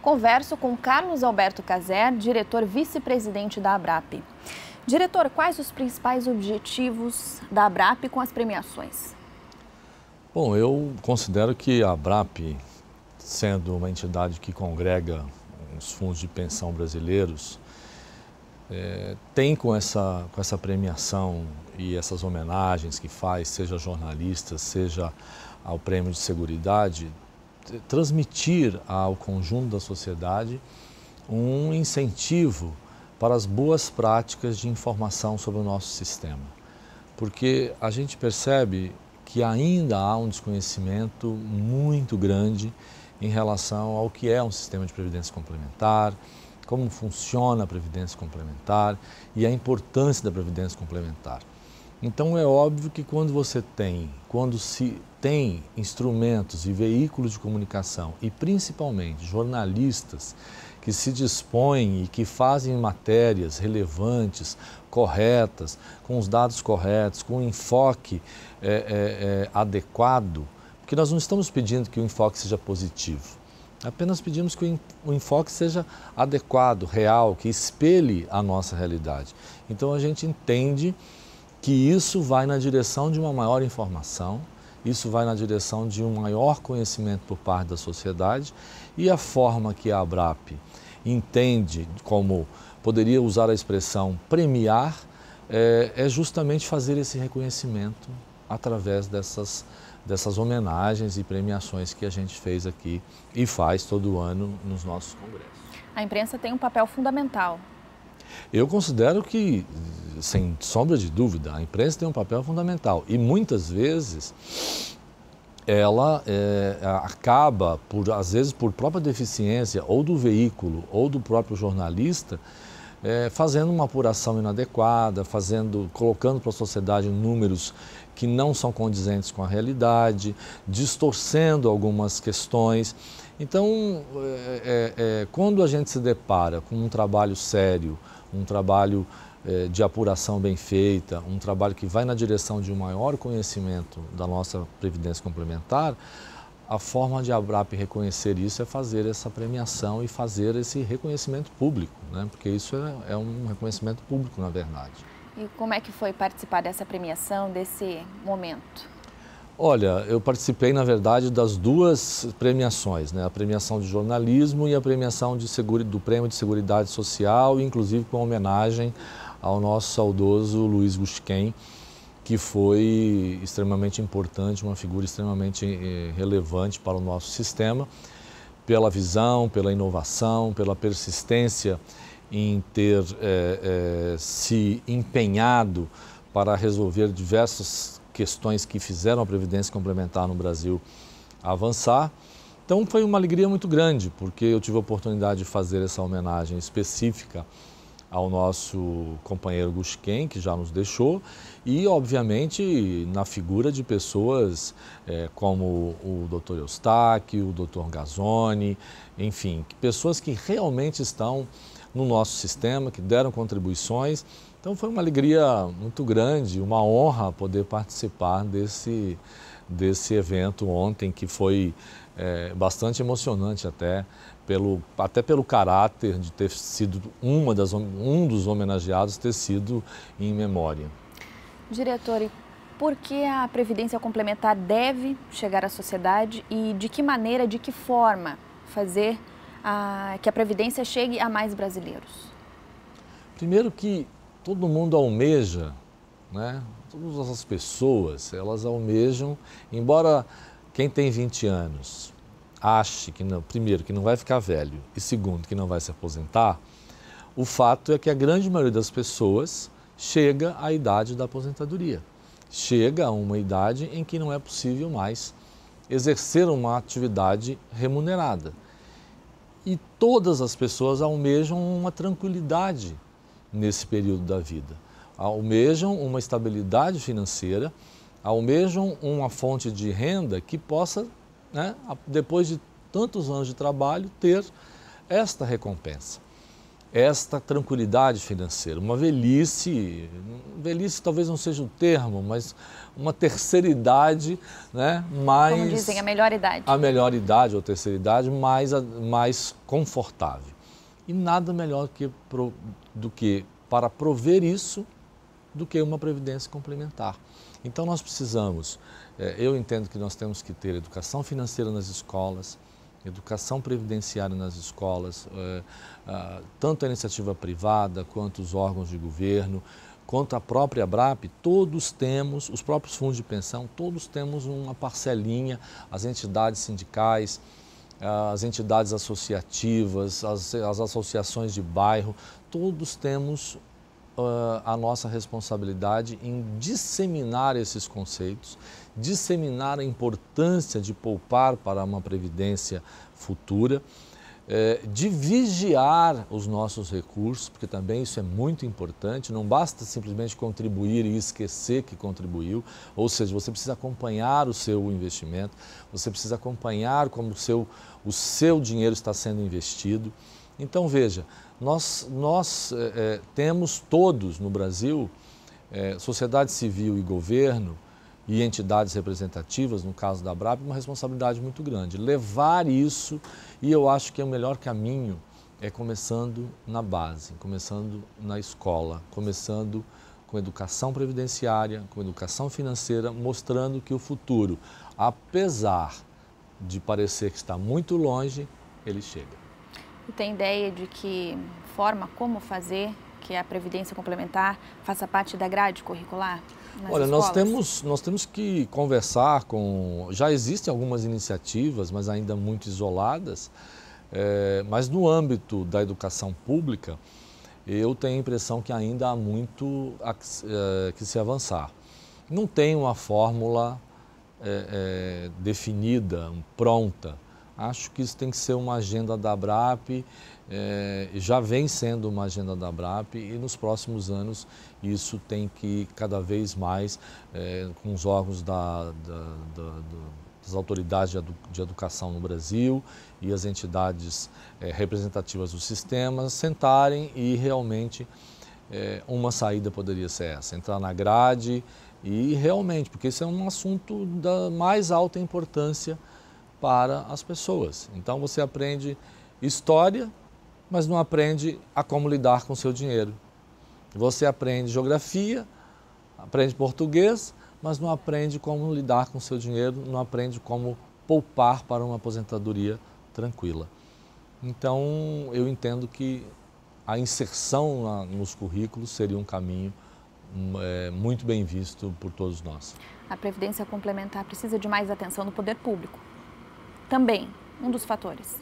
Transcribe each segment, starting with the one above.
Converso com Carlos Alberto Caser, diretor vice-presidente da ABRAP. Diretor, quais os principais objetivos da ABRAP com as premiações? Bom, eu considero que a ABRAP, sendo uma entidade que congrega os fundos de pensão brasileiros, tem com essa premiação e essas homenagens que faz, seja jornalistas, seja ao Prêmio de Seguridade, transmitir ao conjunto da sociedade um incentivo para as boas práticas de informação sobre o nosso sistema. Porque a gente percebe que ainda há um desconhecimento muito grande em relação ao que é um sistema de previdência complementar, como funciona a previdência complementar e a importância da previdência complementar. Então é óbvio que quando se tem instrumentos e veículos de comunicação e principalmente jornalistas que se dispõem e que fazem matérias relevantes, corretas, com os dados corretos, com um enfoque adequado, porque nós não estamos pedindo que o enfoque seja positivo, apenas pedimos que o enfoque seja adequado, real, que espelhe a nossa realidade. Então a gente entende que isso vai na direção de uma maior informação, isso vai na direção de um maior conhecimento por parte da sociedade e a forma que a ABRAP entende como poderia usar a expressão premiar é justamente fazer esse reconhecimento através dessas homenagens e premiações que a gente fez aqui e faz todo ano nos nossos congressos. A imprensa tem um papel fundamental. Eu considero que, sem sombra de dúvida, a imprensa tem um papel fundamental e muitas vezes ela acaba, às vezes por própria deficiência ou do veículo ou do próprio jornalista, fazendo uma apuração inadequada, colocando para a sociedade números que não são condizentes com a realidade, distorcendo algumas questões. Então, quando a gente se depara com um trabalho sério, um trabalho de apuração bem feita, um trabalho que vai na direção de um maior conhecimento da nossa previdência complementar, a forma de a ABRAP reconhecer isso é fazer essa premiação e fazer esse reconhecimento público, né? Porque isso é um reconhecimento público, na verdade. E como é que foi participar dessa premiação, desse momento? Olha, eu participei, na verdade, das duas premiações, né? A premiação de jornalismo e a premiação do Prêmio de Seguridade Social, inclusive com homenagem ao nosso saudoso Luiz Gusquem, que foi extremamente importante, uma figura extremamente relevante para o nosso sistema, pela visão, pela inovação, pela persistência em ter se empenhado para resolver diversas questões que fizeram a Previdência Complementar no Brasil avançar. Então foi uma alegria muito grande, porque eu tive a oportunidade de fazer essa homenagem específica ao nosso companheiro Gusquem, que já nos deixou, e obviamente na figura de pessoas como o Dr. Eustáquio, o Dr. Gazzoni, enfim, pessoas que realmente estão no nosso sistema, que deram contribuições. Então foi uma alegria muito grande, uma honra poder participar desse evento ontem, que foi bastante emocionante até pelo caráter de ter sido um dos homenageados ter sido em memória. Diretor, e por que a Previdência Complementar deve chegar à sociedade e de que maneira, de que forma fazer que a Previdência chegue a mais brasileiros? Primeiro que todo mundo almeja, né? Todas as pessoas, elas almejam, embora quem tem 20 anos ache que não, primeiro, que não vai ficar velho e segundo, que não vai se aposentar, o fato é que a grande maioria das pessoas chega à idade da aposentadoria. Chega a uma idade em que não é possível mais exercer uma atividade remunerada. E todas as pessoas almejam uma tranquilidade nesse período da vida. Almejam uma estabilidade financeira, almejam uma fonte de renda que possa, né, depois de tantos anos de trabalho, ter esta recompensa. esta tranquilidade financeira. Uma velhice talvez não seja o termo, mas uma terceira idade, né, mais... Como dizem, a melhor idade. A melhor idade ou terceira idade mais confortável. E nada melhor do que para prover isso do que uma previdência complementar. Então nós precisamos, eu entendo que nós temos que ter educação financeira nas escolas, educação previdenciária nas escolas, tanto a iniciativa privada quanto os órgãos de governo, quanto a própria ABRAP, todos temos, os próprios fundos de pensão, todos temos uma parcelinha, as entidades sindicais, as entidades associativas, as associações de bairro, todos temos a nossa responsabilidade em disseminar esses conceitos, disseminar a importância de poupar para uma previdência futura, de vigiar os nossos recursos, porque também isso é muito importante, não basta simplesmente contribuir e esquecer que contribuiu, ou seja, você precisa acompanhar o seu investimento, você precisa acompanhar como o seu dinheiro está sendo investido. Então veja, nós temos todos no Brasil, sociedade civil e governo, e entidades representativas, no caso da ABRAP, uma responsabilidade muito grande. Levar isso, e eu acho que o melhor caminho é começando na base, começando na escola, começando com educação previdenciária, com educação financeira, mostrando que o futuro, apesar de parecer que está muito longe, ele chega. E tem ideia de que forma, como fazer que a Previdência Complementar faça parte da grade curricular? Olha, nós temos que conversar com... Já existem algumas iniciativas, mas ainda muito isoladas, mas no âmbito da educação pública, eu tenho a impressão que ainda há muito que se avançar. Não tem uma fórmula definida, pronta. Acho que isso tem que ser uma agenda da ABRAP, já vem sendo uma agenda da ABRAP e nos próximos anos isso tem que cada vez mais, com os órgãos das autoridades de educação no Brasil e as entidades representativas do sistema, sentarem e realmente uma saída poderia ser essa, entrar na grade e realmente, porque isso é um assunto da mais alta importância para as pessoas. Então você aprende história, mas não aprende a como lidar com o seu dinheiro. Você aprende geografia, aprende português, mas não aprende como lidar com o seu dinheiro, não aprende como poupar para uma aposentadoria tranquila. Então eu entendo que a inserção nos currículos seria um caminho muito bem visto por todos nós. A Previdência Complementar precisa de mais atenção do poder público. Também, um dos fatores.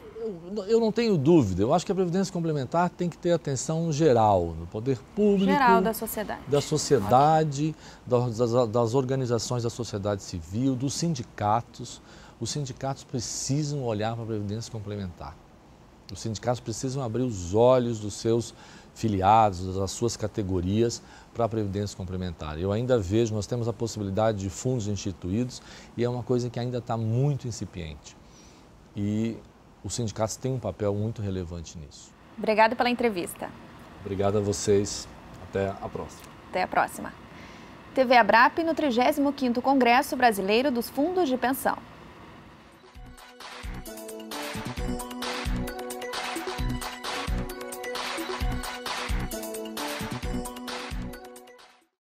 Eu não tenho dúvida, eu acho que a Previdência Complementar tem que ter atenção geral, no poder público. Geral da sociedade. Da sociedade, das organizações da sociedade civil, dos sindicatos. Os sindicatos precisam olhar para a Previdência Complementar. Os sindicatos precisam abrir os olhos dos seus filiados, das suas categorias para a Previdência Complementar. Eu ainda vejo, nós temos a possibilidade de fundos instituídos e é uma coisa que ainda está muito incipiente. E os sindicatos têm um papel muito relevante nisso. Obrigada pela entrevista. Obrigado a vocês. Até a próxima. Até a próxima. TV ABRAP no 35º Congresso Brasileiro dos Fundos de Pensão.